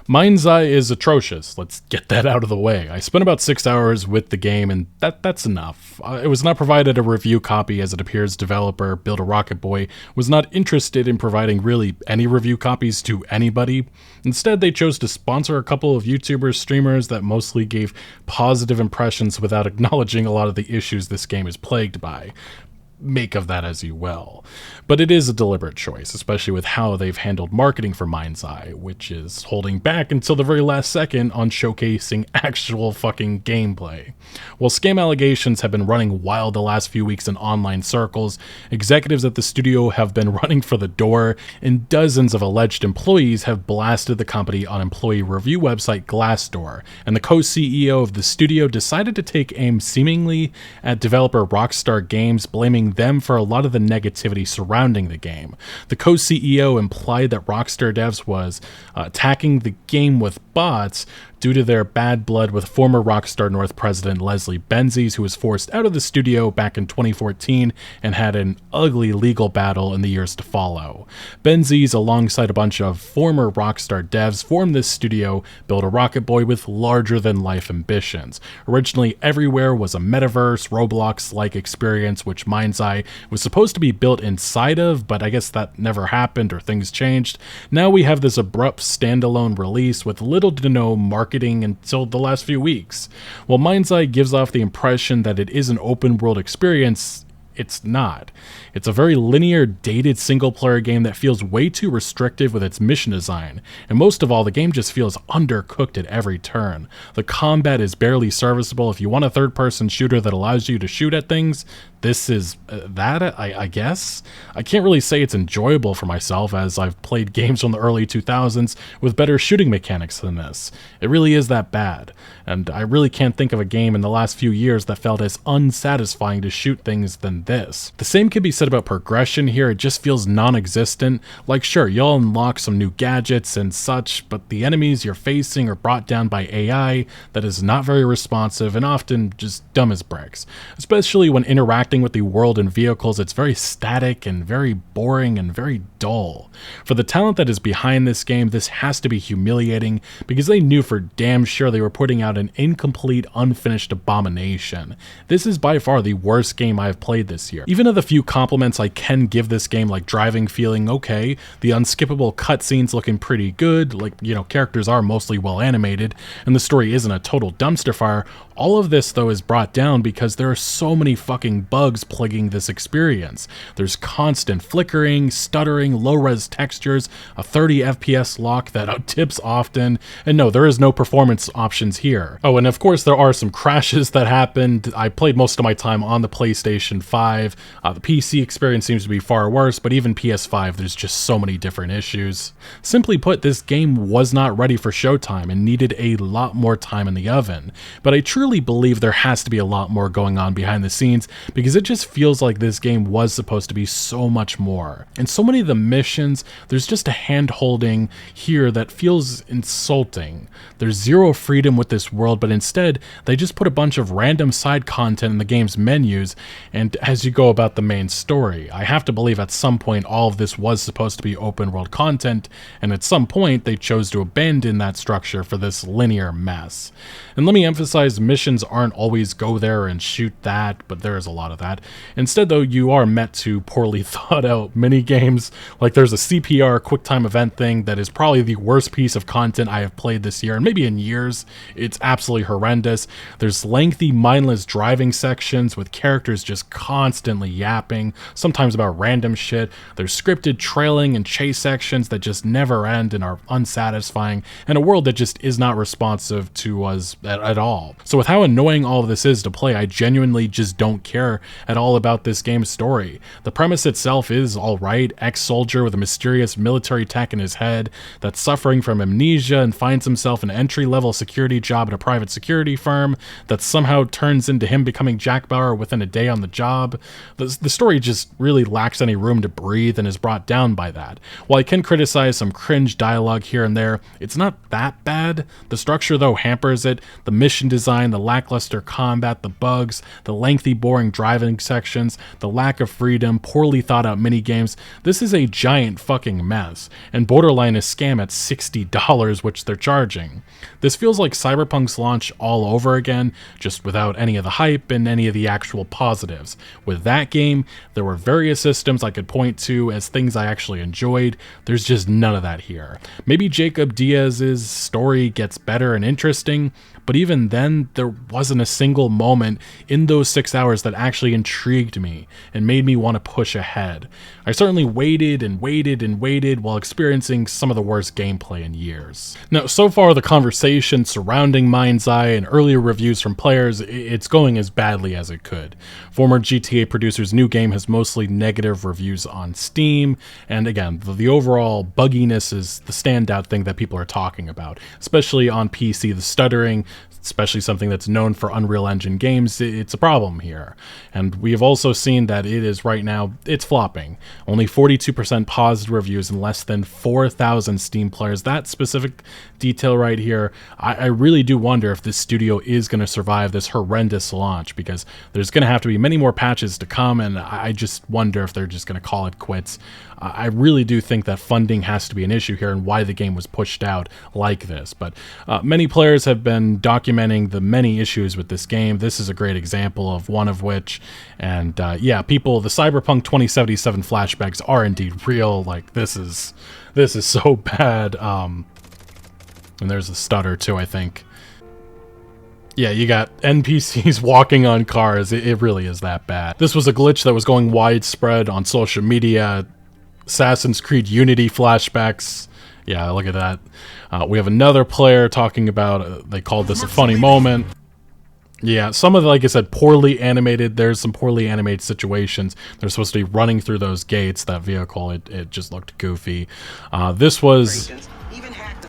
Mind's Eye is atrocious. Let's get that out of the way. I spent about 6 hours with the game, and that's enough. It was not provided a review copy, as it appears developer Build a Rocket Boy was not interested in providing really any review copies to anybody. Instead, they chose to sponsor a couple of YouTubers, streamers that mostly gave positive impressions without acknowledging a lot of the issues this game is plagued by. Make of that as you will. But it is a deliberate choice, especially with how they've handled marketing for Mind's Eye, which is holding back until the very last second on showcasing actual fucking gameplay. While scam allegations have been running wild the last few weeks in online circles, executives at the studio have been running for the door, and dozens of alleged employees have blasted the company on employee review website Glassdoor, and the co-CEO of the studio decided to take aim seemingly at developer Rockstar Games, blaming them for a lot of the negativity surrounding the game. The co-CEO implied that Rockstar Devs was attacking the game with bots due to their bad blood with former Rockstar North president Leslie Benzies, who was forced out of the studio back in 2014 and had an ugly legal battle in the years to follow. Benzies, alongside a bunch of former Rockstar devs, formed this studio, Build a Rocket Boy, with larger-than-life ambitions. Originally, Everywhere was a metaverse, Roblox-like experience, which Mind's Eye was supposed to be built inside of, but I guess that never happened or things changed. Now we have this abrupt standalone release with little to no marketing until the last few weeks. While Mind's Eye gives off the impression that it is an open world experience, it's not. It's a very linear, dated single-player game that feels way too restrictive with its mission design, and most of all, the game just feels undercooked at every turn. The combat is barely serviceable. If you want a third-person shooter that allows you to shoot at things, this is that, I guess? I can't really say it's enjoyable for myself, as I've played games from the early 2000s with better shooting mechanics than this. It really is that bad, and I really can't think of a game in the last few years that felt as unsatisfying to shoot things than this. The same can be said about progression here. It just feels non-existent. Like, sure, you'll unlock some new gadgets and such, but the enemies you're facing are brought down by AI that is not very responsive and often just dumb as bricks. Especially when interacting with the world and vehicles, it's very static and very boring and very dull. For the talent that is behind this game, this has to be humiliating, because they knew for damn sure they were putting out an incomplete, unfinished abomination. This is by far the worst game I've played this year. Even of the few compliments I can give this game, like driving feeling okay, the unskippable cutscenes looking pretty good, like, characters are mostly well animated, and the story isn't a total dumpster fire, all of this though is brought down because there are so many fucking bugs plaguing this experience. There's constant flickering, stuttering, low-res textures, a 30 FPS lock that tips often, and no, there is no performance options here. Oh, and of course there are some crashes that happened. I played most of my time on the PlayStation 5. The PC experience seems to be far worse, but even PS5, there's just so many different issues. Simply put, this game was not ready for showtime and needed a lot more time in the oven, but I truly believe there has to be a lot more going on behind the scenes, because it just feels like this game was supposed to be so much more. And so many of the missions, there's just a hand-holding here that feels insulting. There's zero freedom with this world, but instead, they just put a bunch of random side content in the game's menus, and as you go about the main story, I have to believe at some point all of this was supposed to be open world content, and at some point they chose to abandon that structure for this linear mess. And let me emphasize, missions aren't always go there and shoot that, but there is a lot of that. Instead though, you are met to poorly thought out mini games. Like, there's a CPR quick time event thing that is probably the worst piece of content I have played this year, and maybe in years. It's absolutely horrendous. There's lengthy, mindless driving sections with characters just constantly yapping, sometimes about random shit. There's scripted trailing and chase sections that just never end and are unsatisfying, and a world that just is not responsive to us at all. So with how annoying all of this is to play, I genuinely just don't care at all about this game's story. The premise itself is alright. Ex-soldier with a mysterious military tech in his head that's suffering from amnesia and finds himself an entry-level security job at a private security firm that somehow turns into him becoming Jack Bauer within a day on the job. The story just really lacks any room to breathe and is brought down by that. While I can criticize some cringe dialogue here and there, it's not that bad. The structure though hampers it. The mission design, the lackluster combat, the bugs, the lengthy boring driving driving sections, the lack of freedom, poorly thought out minigames. This is a giant fucking mess, and Borderline is scam at $60, which they're charging. This feels like Cyberpunk's launch all over again, just without any of the hype and any of the actual positives. With that game, there were various systems I could point to as things I actually enjoyed. There's just none of that here. Maybe Jacob Diaz's story gets better and interesting, but even then, there wasn't a single moment in those 6 hours that actually intrigued me and made me want to push ahead. I certainly waited and waited and waited while experiencing some of the worst gameplay in years. Now, so far the conversation surrounding Mind's Eye and earlier reviews from players, it's going as badly as it could. Former GTA producer's new game has mostly negative reviews on Steam, and again, the overall bugginess is the standout thing that people are talking about, especially on PC. The stuttering, especially something that's known for Unreal Engine games, it's a problem here. And we have also seen that it is right now, it's flopping. Only 42% positive reviews and less than 4,000 Steam players. That specific detail right here, I really do wonder if this studio is going to survive this horrendous launch, because there's going to have to be many more patches to come, and I just wonder if they're just going to call it quits. I really do think that funding has to be an issue here and why the game was pushed out like this. But many players have been documenting the many issues with this game. This is a great example of one of which. And yeah, people, the Cyberpunk 2077 flashbacks are indeed real. Like, this is so bad. And there's a stutter too, I think. Yeah, you got NPCs walking on cars. It really is that bad. This was a glitch that was going widespread on social media. Assassin's Creed Unity flashbacks. Yeah, look at that. We have another player talking about, they called this a funny moment. Yeah, some of the, like I said, poorly animated. There's some poorly animated situations. They're supposed to be running through those gates, that vehicle. It just looked goofy. This was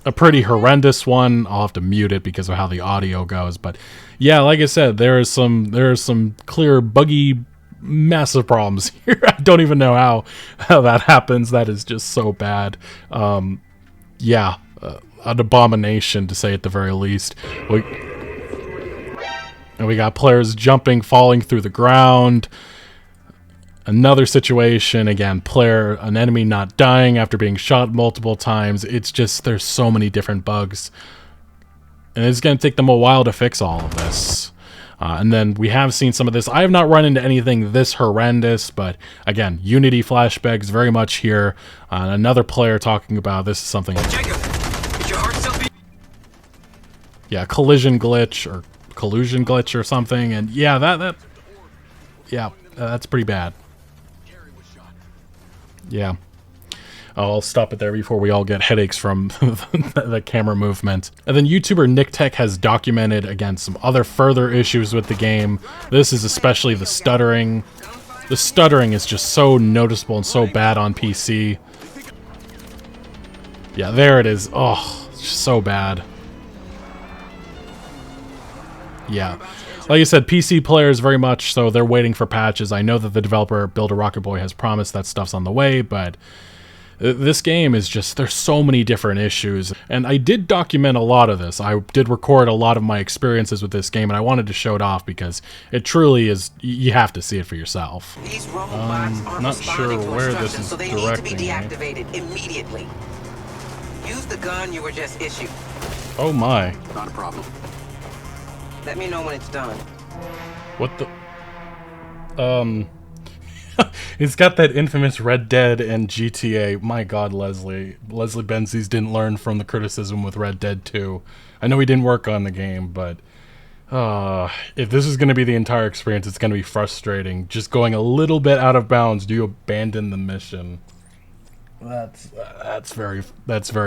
a pretty horrendous one. I'll have to mute it because of how the audio goes. But yeah, like I said, there are some clear buggy, massive problems here. I don't even know how that happens. That is just so bad. Yeah, an abomination to say at the very least. And we got players jumping, falling through the ground. Another situation, again, an enemy not dying after being shot multiple times. It's just, there's so many different bugs. And it's going to take them a while to fix all of this. And then we have seen some of this. I have not run into anything this horrendous, but again, Unity flashbacks very much here. Another player talking about this is something. Yeah, collision glitch or something, and yeah, that's pretty bad. Yeah. I'll stop it there before we all get headaches from the camera movement. And then YouTuber Nick Tech has documented, again, some other further issues with the game. This is especially the stuttering. The stuttering is just so noticeable and so bad on PC. Yeah, there it is. Oh, it's just so bad. Yeah. Like I said, PC players very much so, they're waiting for patches. I know that the developer, Build a Rocket Boy, has promised that stuff's on the way, but this game is just, there's so many different issues. And I did document a lot of this. I did record a lot of my experiences with this game, and I wanted to show it off because it truly is, you have to see it for yourself. I'm not sure where this is directing me. Immediately. Use the gun you were just issued. Oh my. Not a problem. Let me know when it's done. What the? It's got that infamous Red Dead and GTA. My God, Leslie Benzies didn't learn from the criticism with Red Dead 2. I know he didn't work on the game, but if this is going to be the entire experience, it's going to be frustrating. Just going a little bit out of bounds, do you abandon the mission? That's very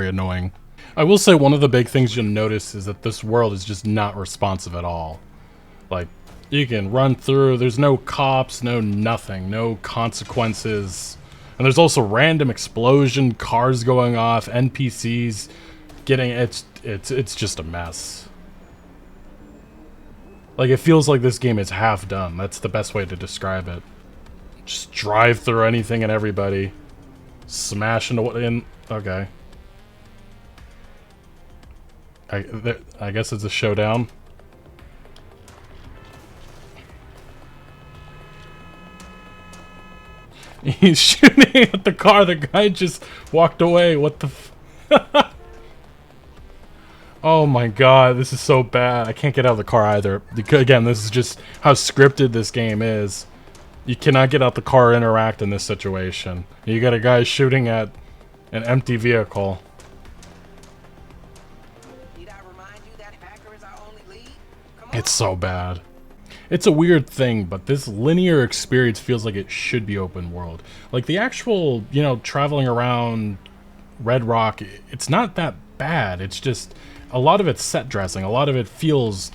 annoying. I will say one of the big things you'll notice is that this world is just not responsive at all. Like, you can run through, there's no cops, no nothing, no consequences. And there's also random explosion, cars going off, NPCs getting, it's just a mess. Like, it feels like this game is half done. That's the best way to describe it. Just drive through anything and everybody. Smash into what in, okay. I guess it's a showdown. He's shooting at the car. The guy just walked away. What the f- Oh my god, this is so bad. I can't get out of the car either. Because, again, this is just how scripted this game is. You cannot get out the car or interact in this situation. You got a guy shooting at an empty vehicle. Need I remind you that Packer is our only lead? Come on. It's so bad. It's a weird thing, but this linear experience feels like it should be open world. Like the actual, you know, traveling around Red Rock, it's not that bad. It's just a lot of it's set dressing. A lot of it feels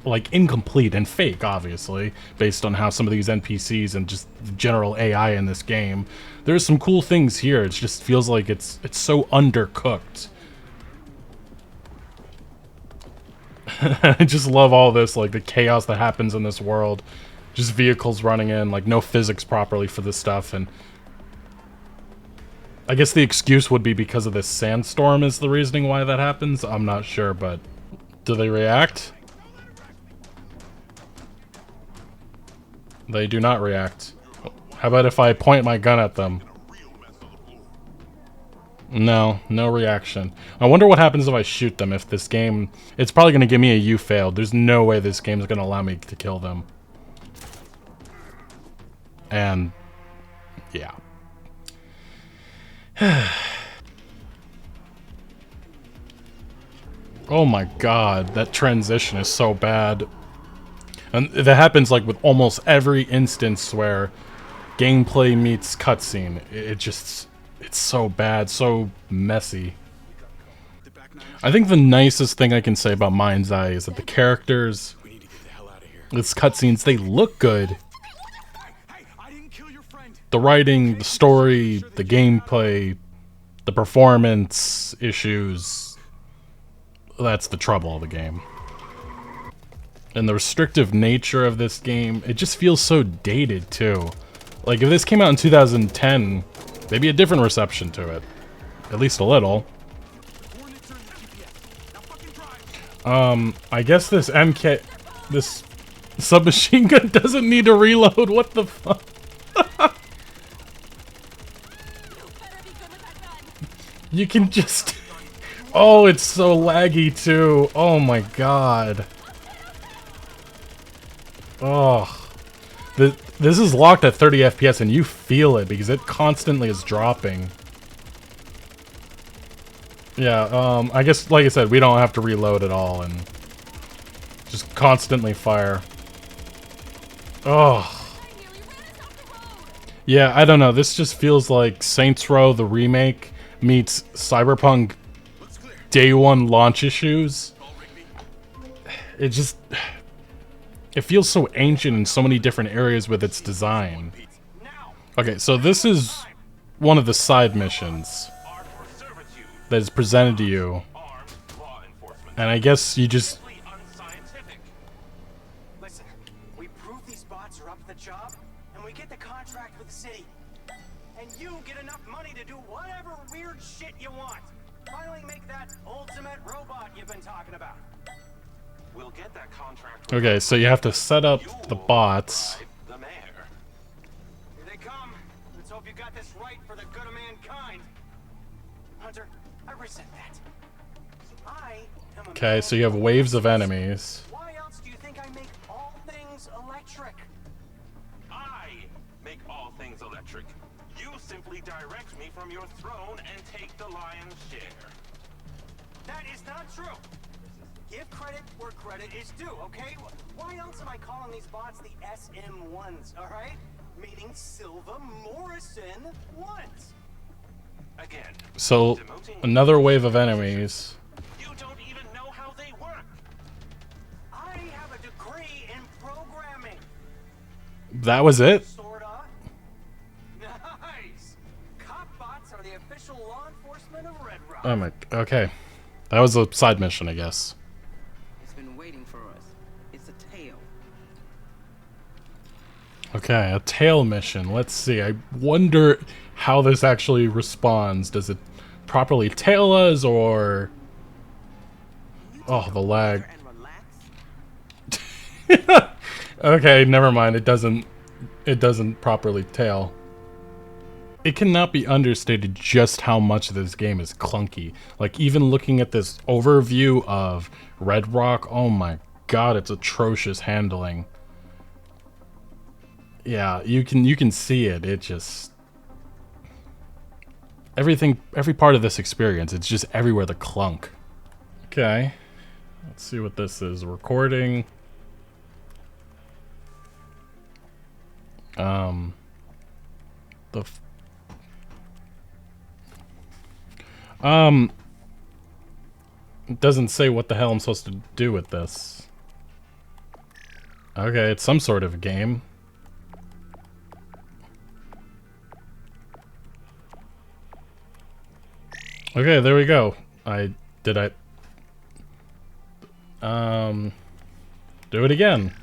like incomplete and fake, obviously, based on how some of these NPCs and just the general AI in this game. There's some cool things here. It just feels like it's so undercooked. I just love all this, like the chaos that happens in this world. Just vehicles running in, like no physics properly for this stuff, and I guess the excuse would be because of this sandstorm is the reasoning why that happens. I'm not sure, but do they react? They do not react. How about if I point my gun at them? No, no reaction. I wonder what happens if I shoot them. If this game... It's probably going to give me a you failed. There's no way this game is going to allow me to kill them. And... yeah. Oh my god, that transition is so bad. And that happens like with almost every instance where gameplay meets cutscene. It just... it's so bad, so messy. I think the nicest thing I can say about Mind's Eye is that the characters, this cutscenes, they look good. The writing, the story, the gameplay, the performance issues, that's the trouble of the game. And the restrictive nature of this game, it just feels so dated too. Like if this came out in 2010, maybe a different reception to it. At least a little. I guess this this submachine gun doesn't need to reload. What the fuck? You can just... Oh, it's so laggy too. Oh my god. Oh. This is locked at 30 FPS and you feel it because it constantly is dropping. Yeah, I guess, like I said, we don't have to reload at all and just constantly fire. Oh. Yeah, I don't know. This just feels like Saints Row, the remake, meets Cyberpunk day one launch issues. It just... It feels so ancient in so many different areas with its design. Okay, so this is one of the side missions that is presented to you. And I guess you just... Listen, we prove these bots are up to the job, and we get the contract with the city. And you get enough money to do whatever weird shit you want. Finally make that ultimate robot you've been talking about. We'll get that contract. Okay, so you have to set up the bots. The mayor. Here they come. Let's hope you got this right for the good of mankind. Hunter, I resent that. I am a Okay, so you have waves of enemies. Why else do you think I make all things electric? I make all things electric. You simply direct me from your throne and take the lion's share. That is not true. Give credit where credit is due, okay? Why else am I calling these bots the SM1s, alright? Meaning Silva Morrison ones. Again. So, another wave of enemies. You don't even know how they work. I have a degree in programming. That was it? Sorta. Nice. Cop bots are the official law enforcement of Red Rock. Oh my... Okay. That was a side mission, I guess. It's been waiting for us. It's a tail. Okay, a tail mission. Let's see. I wonder how this actually responds. Does it properly tail us, or... Oh, the lag. Okay, never mind. It doesn't properly tail. it cannot be understated just how much this game is clunky. Like, even looking at this overview of Red Rock, oh my god, it's atrocious handling. Yeah, you can see it. It just... every part of this experience, it's just everywhere the clunk. Okay. Let's see what this is. Recording. It doesn't say what the hell I'm supposed to do with this. Okay, it's some sort of a game. Okay, there we go. Do it again.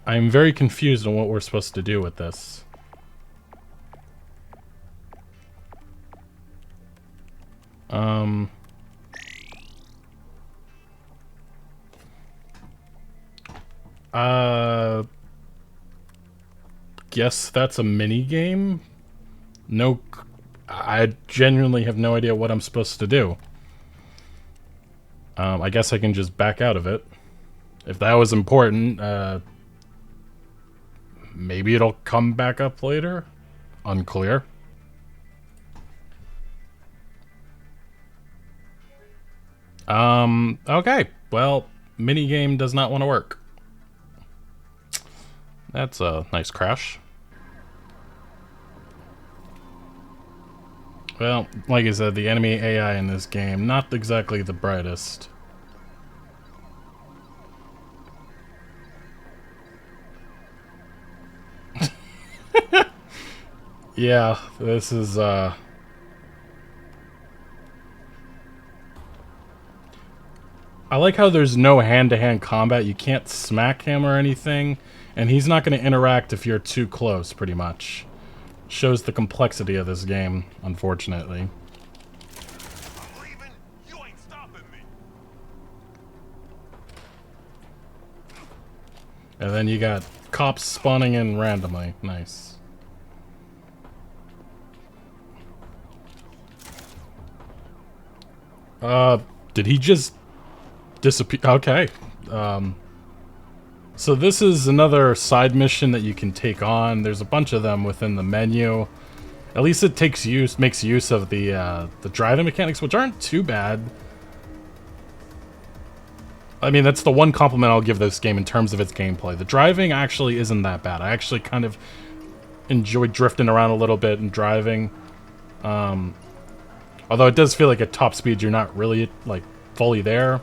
I'm very confused on what we're supposed to do with this. Guess that's a mini game? No, I genuinely have no idea what I'm supposed to do. I guess I can just back out of it. If that was important, maybe it'll come back up later? Unclear. Okay. Well, minigame does not want to work. That's a nice crash. Well, like I said, the enemy AI in this game, not exactly the brightest. Yeah, this is, I like how there's no hand-to-hand combat. You can't smack him or anything, and he's not going to interact if you're too close, pretty much. Shows the complexity of this game, unfortunately. I'm leaving. You ain't stopping me. And then you got cops spawning in randomly. Nice. Did he just disappear? Okay. So this is another side mission that you can take on. There's a bunch of them within the menu. At least it makes use of the driving mechanics, which aren't too bad. I mean, that's the one compliment I'll give this game in terms of its gameplay. The driving actually isn't that bad. I actually kind of enjoy drifting around a little bit and driving. Although it does feel like at top speed you're not really, like, fully there.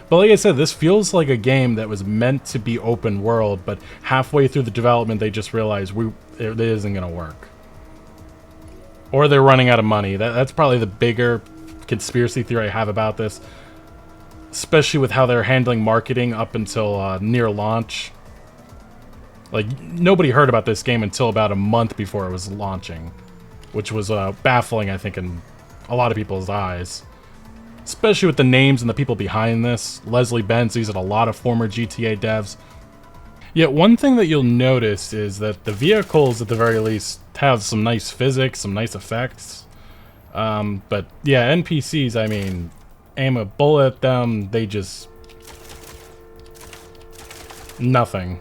But like I said, this feels like a game that was meant to be open world, but halfway through the development they just realized it isn't going to work. Or they're running out of money. That's probably the bigger conspiracy theory I have about this. Especially with how they're handling marketing up until near launch. Like, nobody heard about this game until about a month before it was launching. Which was baffling, I think, in a lot of people's eyes. Especially with the names and the people behind this. Leslie Benz, these are a lot of former GTA devs. Yet one thing that you'll notice is that the vehicles, at the very least, have some nice physics, some nice effects. But yeah, NPCs, I mean, aim a bullet at them, they just... nothing.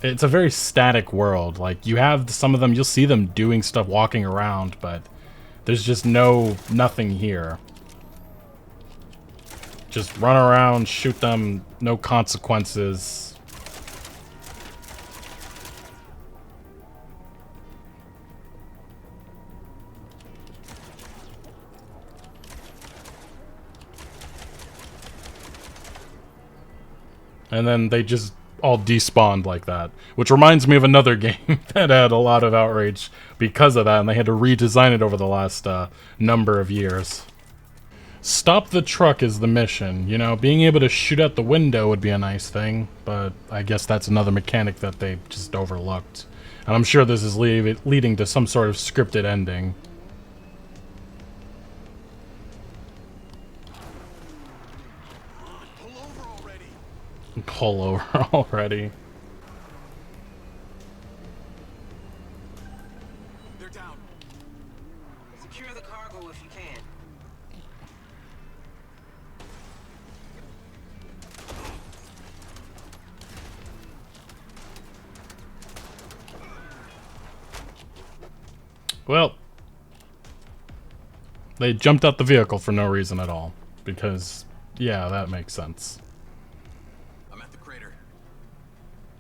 It's a very static world. Like, you have some of them, you'll see them doing stuff, walking around, but there's just nothing here. Just run around, shoot them, no consequences. And then they just all despawned like that. Which reminds me of another game that had a lot of outrage because of that, and they had to redesign it over the last number of years. Stop the truck is the mission. You know, being able to shoot out the window would be a nice thing, but I guess that's another mechanic that they just overlooked. And I'm sure this is leading to some sort of scripted ending. pull over already. They're down. Secure the cargo if you can. Well, they jumped out the vehicle for no reason at all. Because, yeah, that makes sense. I'm at the crater.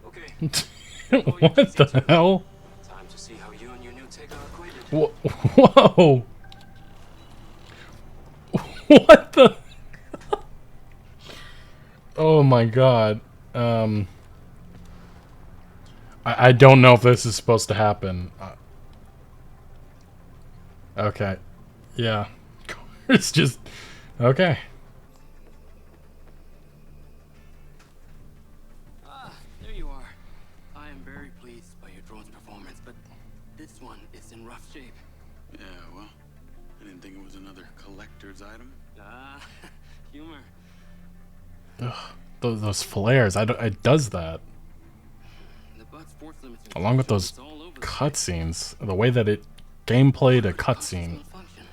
Okay. What the hell? Time to see how you and your new take are acquainted. Whoa! What the? Oh my god. I don't know if this is supposed to happen. Okay. Yeah. It's just... Okay. There you are. I am very pleased by your drone's performance, but this one is in rough shape. Yeah, well, I didn't think it was another collector's item. Humor. Ugh, those flares. It does that. The but's force limits Along with those all over the cutscenes. The way that it gameplayed a cutscene. function.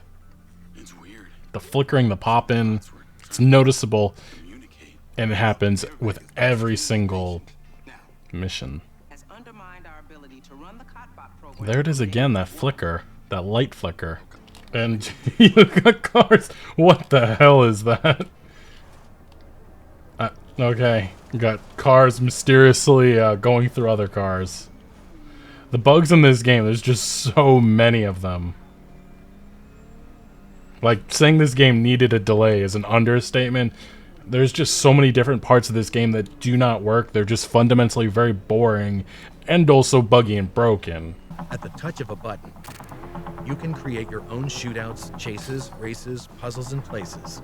It's weird. The flickering, the popping. It's noticeable. Communicate. And it happens with every single mission. Has undermined our ability to run the Cotbot program. There it is again, that flicker. That light flicker. And you got cars. What the hell is that? Okay. You got cars mysteriously going through other cars. The bugs in this game, there's just so many of them. Like, saying this game needed a delay is an understatement. There's just so many different parts of this game that do not work. They're just fundamentally very boring and also buggy and broken. At the touch of a button, you can create your own shootouts, chases, races, puzzles, and places.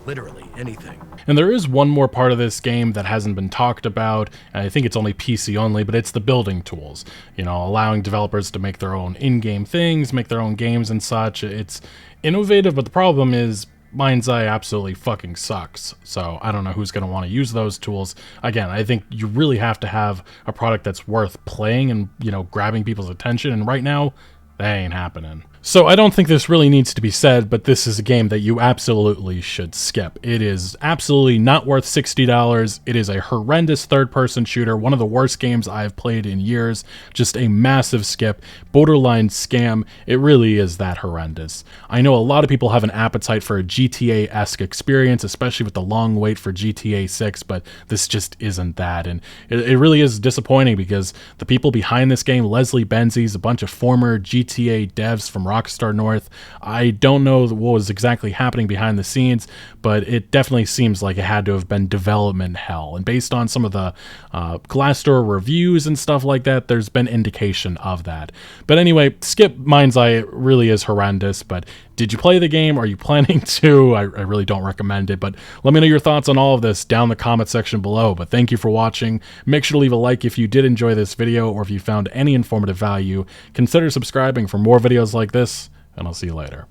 Literally anything. And there is one more part of this game that hasn't been talked about, and I think it's only PC only, but it's the building tools. You know, allowing developers to make their own in-game things, make their own games and such. It's innovative, but the problem is Mind's Eye absolutely fucking sucks. So I don't know who's going to want to use those tools. Again, I think you really have to have a product that's worth playing and, you know, grabbing people's attention, and right now, that ain't happening. So I don't think this really needs to be said, but this is a game that you absolutely should skip. It is absolutely not worth $60. It is a horrendous third-person shooter, one of the worst games I've played in years. Just a massive skip, borderline scam. It really is that horrendous. I know a lot of people have an appetite for a GTA-esque experience, especially with the long wait for GTA 6, but this just isn't that. And it really is disappointing because the people behind this game, Leslie Benzies, a bunch of former GTA devs from Rockstar North. I don't know what was exactly happening behind the scenes, but it definitely seems like it had to have been development hell. And based on some of the Glassdoor reviews and stuff like that, there's been indication of that. But anyway, skip Mind's Eye. It really is horrendous, but did you play the game? Are you planning to? I really don't recommend it, but let me know your thoughts on all of this down in the comment section below. But thank you for watching. Make sure to leave a like if you did enjoy this video, or if you found any informative value. Consider subscribing for more videos like this, and I'll see you later.